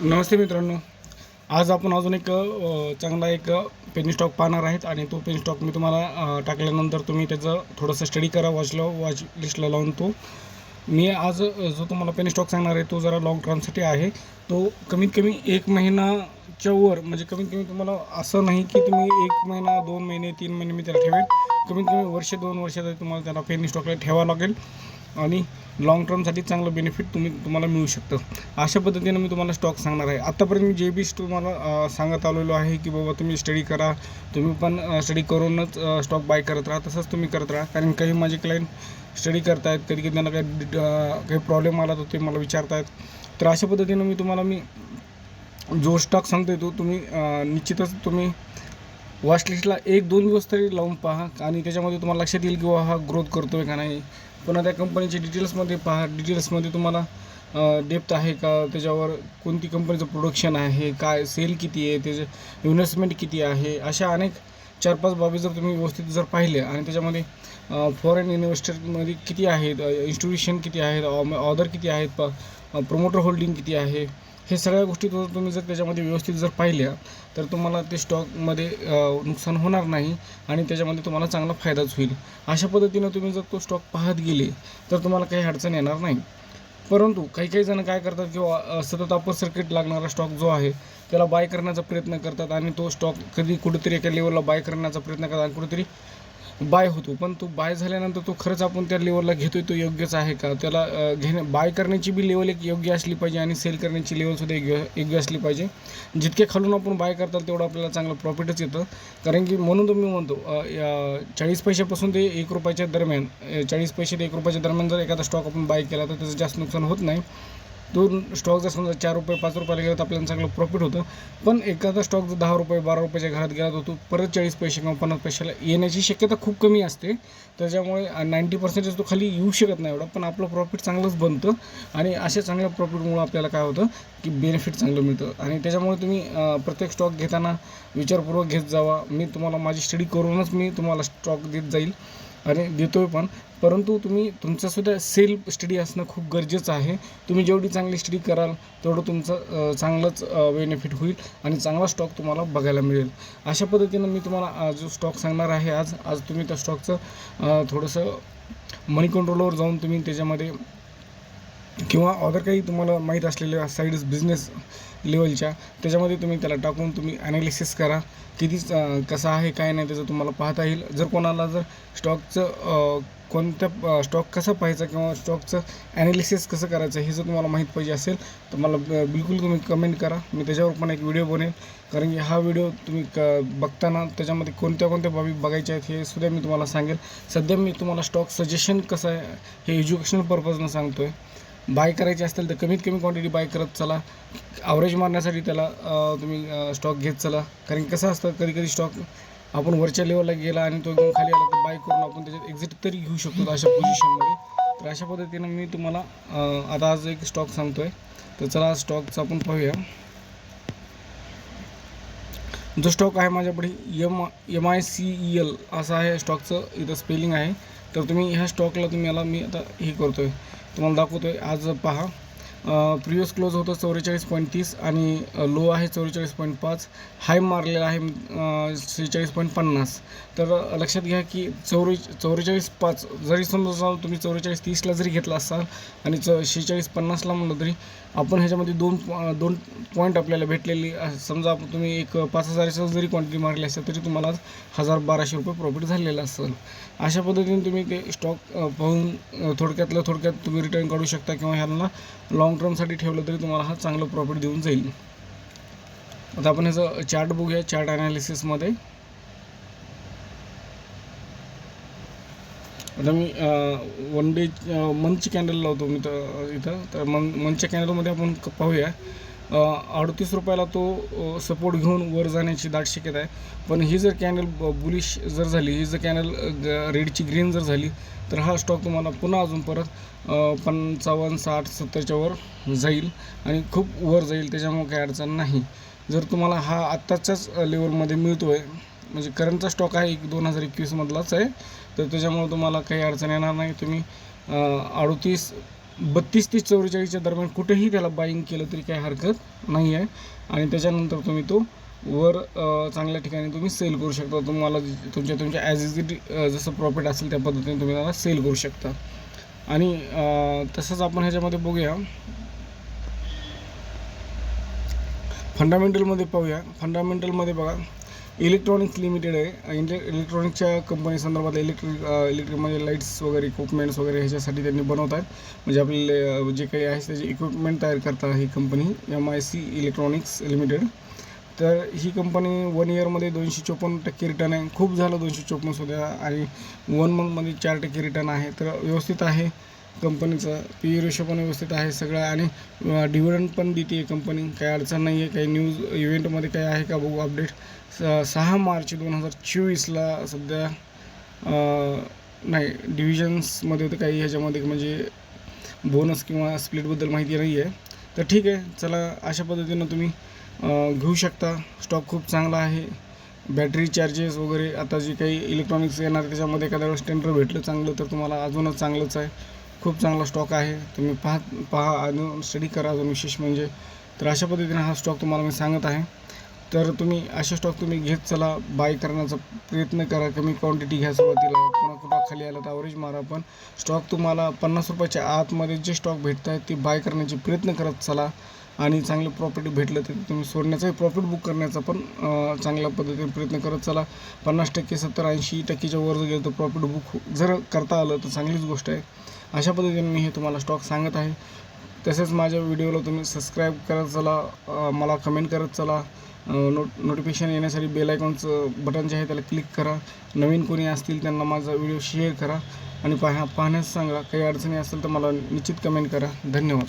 नमस्ते मित्रांनो, आज आपण अजून एक चांगला एक पेनी स्टॉक पाहणार आहेत आणि तो पेनी स्टॉक मी तुम्हाला टाकल्यानंतर तुम्ही त्याचं थोडंसं स्टडी करा, वॉच लिस्टला लावून तो मी आज जो तुम्हाला पेनी स्टॉक सांगणार आहे तो जरा लॉंग टर्मसाठी आहे. तो कमीत कमी 1 महिनाच्या वर, म्हणजे कमीत कमी तुम्हाला असं नाही की तुम्ही 1 महिना 2 महिने 3 महिने मी त्याला ठेवेन. कमीत कमी वर्ष 2 वर्ष तरी तुम्हाला त्याला पेनी स्टॉकला ठेवावं लागेल आणि लाँग टर्मसाठी चांगलं बेनिफिट तुम्हाला मिळू शकतं. अशा पद्धतीनं मी तुम्हाला स्टॉक सांगणार आहे. आत्तापर्यंत मी जे बी तुम्हाला सांगत आलेलो आहे की बाबा तुम्ही स्टडी करा, तुम्ही पण स्टडी करूनच स्टॉक बाय करत राहा. तसंच तुम्ही करत राहा, कारण काही माझे क्लायंट स्टडी करत आहेत, कधी त्यांना काही प्रॉब्लेम आला तर ते मला विचारत आहेत. तर अशा पद्धतीनं मी तुम्हाला जो स्टॉक सांगतो आहे तो तुम्ही निश्चितच तुम्ही वॉच लिस्टला 1-2 दिवस तरी लावून पहा आणि त्याच्यामध्ये तुम्हाला लक्षात येईल की हा ग्रोथ करतो आहे का नाही. पुन्हा त्या कंपनीचे डिटेल्समध्ये पहा, डिटेल्समध्ये तुम्हाला डेप्थ आहे का, त्याच्यावर कोणती कंपनीचं प्रोडक्शन आहे, काय सेल किती आहे, त्याचे इन्व्हेस्टमेंट किती आहे, अशा अनेक 4-5 बाबी जर तुम्ही व्यवस्थित जर पाहिल्या आणि त्याच्यामध्ये फॉरेन इन्व्हेस्टरमध्ये किती आहेत, इन्स्टिट्यूशन किती आहेत, ऑर्डर किती आहेत, प्रमोटर होल्डिंग किती आहे, हे सगळ्या गोष्टी तुम्ही जर त्याच्यामध्ये व्यवस्थित जर पाहिल्या तर तुम्हाला ते स्टॉकमध्ये नुकसान होणार नाही आणि त्याच्यामध्ये तुम्हाला चांगला फायदाच होईल. अशा पद्धतीनं तुम्ही जर तो स्टॉक पाहत गेले तर तुम्हाला काही अडचण येणार नाही. परंतु काही जण काय करतात किंवा सतत अपर सर्किट लागणारा स्टॉक जो आहे त्याला बाय करण्याचा प्रयत्न करतात आणि तो स्टॉक कधी कुठेतरी एका लेवलला बाय करण्याचा प्रयत्न करतात आणि कुठेतरी बाय होतो. पण तो बाय झाल्यानंतर तो खरंच आपण त्या लेवलला घेतोय तो योग्यच आहे का, त्याला बाय करण्याची बी लेवल एक योग्य असली पाहिजे आणि सेल करण्याची लेवलसुद्धा योग्य असली पाहिजे. जितके खालून आपण बाय करतात तेवढं आपल्याला चांगलं प्रॉफिटच येतं. कारण की म्हणून मी म्हणतो 40 पैशापासून ते 1 रुपयाच्या दरम्यान, 40 पैसे ते 1 रुपयाच्या दरम्यान जर एखादा स्टॉक आपण बाय केला तर त्याचं जास्त नुकसान होत नाही. दोन स्टॉक जर समजा 4 रुपये 5 रुपयाला गेला तर आपल्याला चांगलं प्रॉफिट होतं. पण एखादा स्टॉक जर 10 रुपये 12 रुपयाच्या घरात गेला तर तो परत 40 पैसे किंवा 50 पैशाला येण्याची शक्यता खूप कमी असते. त्याच्यामुळे 90% तो खाली येऊ शकत नाही एवढा, पण आपलं प्रॉफिट चांगलंच बनतं आणि अशा चांगल्या प्रॉफिटमुळं आपल्याला काय होतं की बेनिफिट चांगलं मिळतं. आणि त्याच्यामुळे तुम्ही प्रत्येक स्टॉक घेताना विचारपूर्वक घेत जावा. मी तुम्हाला माझी स्टडी करूनच मी तुम्हाला स्टॉक देत जाईल आणि देतोय पण. परंतु तुम्ही तुमचंसुद्धा सेल्फ स्टडी असणं खूप गरजेचं आहे. तुम्ही जेवढी चांगली स्टडी कराल तेवढं तुमचं चांगलंच बेनिफिट होईल आणि चांगला स्टॉक तुम्हाला बघायला मिळेल. अशा पद्धतीनं मी तुम्हाला जो स्टॉक सांगणार आहे आज तुम्ही त्या स्टॉकचं थोडंसं मनी कंट्रोलवर जाऊन तुम्ही त्याच्यामध्ये किंवा अदर काही तुम्हाला माहीत असलेल्या साईड्स बिझनेस लेवलच्या त्याच्यामध्ये तुम्ही त्याला टाकून तुम्ही ॲनालिसिस करा, किती कसं आहे काय नाही त्याचं तुम्हाला पाहता येईल. जर कोणाला जर स्टॉकचं कोणत्या स्टॉक कसा पाहायचा किंवा स्टॉकचं ॲनालिसिस कसं करायचं हे जर तुम्हाला माहीत पाहिजे असेल तर मला बिलकुल तुम्ही कमेंट करा. मी त्याच्यावर पण एक व्हिडिओ बनवेन, कारण की हा व्हिडिओ तुम्ही बघताना त्याच्यामध्ये कोणत्या बाबी बघायच्या आहेत हे सुद्धा मी तुम्हाला सांगेल. सध्या मी तुम्हाला स्टॉक सजेशन कसं आहे हे एज्युकेशनल पर्पजनं सांगतो आहे. बाय करायचे असतील तर कमीत कमी क्वांटिटी बाय करत चला. ॲव्हरेज मारण्यासाठी त्याला तुम्ही स्टॉक घेत चला. कारण कसं असतं कधी स्टॉक आपण वरच्या लेवलला गेला आणि तो एकदम खाली आला तर बाय करून आपण त्याच्यात एक्झिट तरी घेऊ शकतो अशा पोझिशनमध्ये. तर अशा पद्धतीनं मी तुम्हाला आता आज एक स्टॉक सांगतो आहे. तर चला स्टॉकचं आपण पाहूया. जो स्टॉक आहे माझ्यापुढे MICEL असं आहे स्टॉकचं इथं स्पेलिंग आहे. तर तुम्ही ह्या स्टॉकला तुम्ही याला मी आता हे करतो आहे तुम्हाला दाखवतो आहे. आज पहा प्रिवियस क्लोज होतं 44.30 आणि लो आहे 44.5, हाय मारलेला आहे 46.50. तर लक्षात घ्या की 44.5 जरी समजा तुम्ही 44.30ला जरी घेतला असाल आणि 46.50ला म्हणलं तरी आपण ह्याच्यामध्ये दोन पॉईंट आपल्याला भेटलेली. समजा तुम्ही एक 5,000 जरी क्वांटिटी मारली असेल तरी तुम्हाला 1,200 रुपये प्रॉफिट झालेलं असेल. अशा पद्धतीने तुम्ही ते स्टॉक पाहून थोडक्यात तुम्ही रिटर्न काढू शकता किंवा ह्यांना लॉंग टर्मसाठी ठेवलं तरी तुम्हाला हा चांगलं प्रॉफिट देऊन जाईल. आता आपण ह्याचं चार्ट बघूया. चार्ट ॲनालिसिसमध्ये आता मी 1 डे मंथची कॅन्डल लावतो मी तर इथं. तर मंथच्या कॅन्डलमध्ये आपण पाहूया 38 रुपयाला तो सपोर्ट घेऊन वर जाण्याची दाट शक्यता आहे. पण ही जर कॅन्डल बुलिश जर झाली, ही जर कॅन्डल रेडची ग्रीन जर झाली तर हा स्टॉक तुम्हाला पुन्हा अजून परत 55, 60, 70च्या वर जाईल आणि खूप वर जाईल. त्याच्यामुळे काही अडचण नाही. जर तुम्हाला हा आत्ताच्याच लेवलमध्ये मिळतो आहे, म्हणजे करंटचा स्टॉक आहे 2021 मधलाच आहे, तर त्याच्यामुळे तुम्हाला काही अडचण येणार नाही. तुम्ही 38 32 ते 44च्या दरम्यान कुठेही त्याला बाईंग केलं तरी काही हरकत नाही आहे. आणि त्याच्यानंतर तुम्ही तो वर चांगल्या ठिकाणी तुम्ही सेल करू शकता. तुम्हाला तुमच्या ॲज इट जसं प्रॉफिट असेल त्या पद्धतीने तुम्ही त्याला सेल करू शकता. आणि तसंच आपण ह्याच्यामध्ये बघूया, फंडामेंटलमध्ये पाहूया. फंडामेंटलमध्ये बघा, इलेक्ट्रॉनिक्स लिमिटेड आहे. इलेक्ट्रॉनिकच्या कंपनी संदर्भात इलेक्ट्रिक म्हणजे लाईट्स वगैरे इक्विपमेंट्स वगैरे ह्याच्यासाठी त्यांनी बनवतात. म्हणजे आपले जे काही आहे त्याचे इक्विपमेंट तयार करतात ही कंपनी MIC इलेक्ट्रॉनिक्स लिमिटेड. तर ही कंपनी 1 इयरमध्ये 254% रिटर्न आहे. खूप झालं 254 सुद्धा, आणि 1 मंथमध्ये 4% रिटर्न आहे. तर व्यवस्थित आहे कंपनीचं. PE रेशो पण व्यवस्थित आहे सगळं, आणि डिव्हिडंड पण देते आहे कंपनी. काही अडचण नाही आहे. काही न्यूज इव्हेंटमध्ये काही आहे का बघू अपडेट. 6 मार्च 2024ला सध्या नाही डिव्हिजन्समध्ये तर काही ह्याच्यामध्ये म्हणजे बोनस किंवा स्प्लिटबद्दल माहिती नाही आहे. तर ठीक आहे, चला अशा पद्धतीनं तुम्ही घेऊ शकता. स्टॉक खूप चांगला आहे. बॅटरी चार्जेस वगैरे आता जे काही इलेक्ट्रॉनिक्स येणार त्याच्यामध्ये एखाद्या वेळेस टेंडर भेटलं चांगलं तर तुम्हाला अजूनच चांगलंच आहे. खूप चांगला स्टॉक आहे. तुम्ही पहा अजून स्टडी करा अजून विशेष म्हणजे. तर अशा पद्धतीने हा स्टॉक तुम्हाला मी सांगत आहे. तर तुम्ही असे स्टॉक तुम्ही घेत चला, बाय करण्याचा प्रयत्न करा. कमी क्वांटिटी घ्या सुरुवातीला, पुन्हा कुठं खाली आलं तर ॲव्हरेज मारा. पण स्टॉक तुम्हाला 50 रुपयाच्या आतमध्ये जे स्टॉक भेटत आहेत ते बाय करण्याचे प्रयत्न करत चला. आणि चांगलं प्रॉफिट भेटलं तर तुम्ही सोडण्याचाही, प्रॉफिट बुक करण्याचा पण चांगल्या पद्धतीने प्रयत्न करत चला. 50%, 70-80%च्या वर जर गेलं तर प्रॉफिट बुक जर करता आलं तर चांगलीच गोष्ट आहे. अशा पद्धतीने मी हे तुम्हाला स्टॉक सांगत आहे. तसेच माझ्या व्हिडिओला तुम्ही सबस्क्राईब करत चला, मला कमेंट करत चला. नोटिफिकेशन येण्यासाठी बेल आयकॉनचं बटन जे आहे त्याला क्लिक करा. नवीन कोणी असतील त्यांना माझा व्हिडिओ शेअर करा आणि पाहण्यास सांगा. काही अडचणी असेल तर मला निश्चित कमेंट करा. धन्यवाद.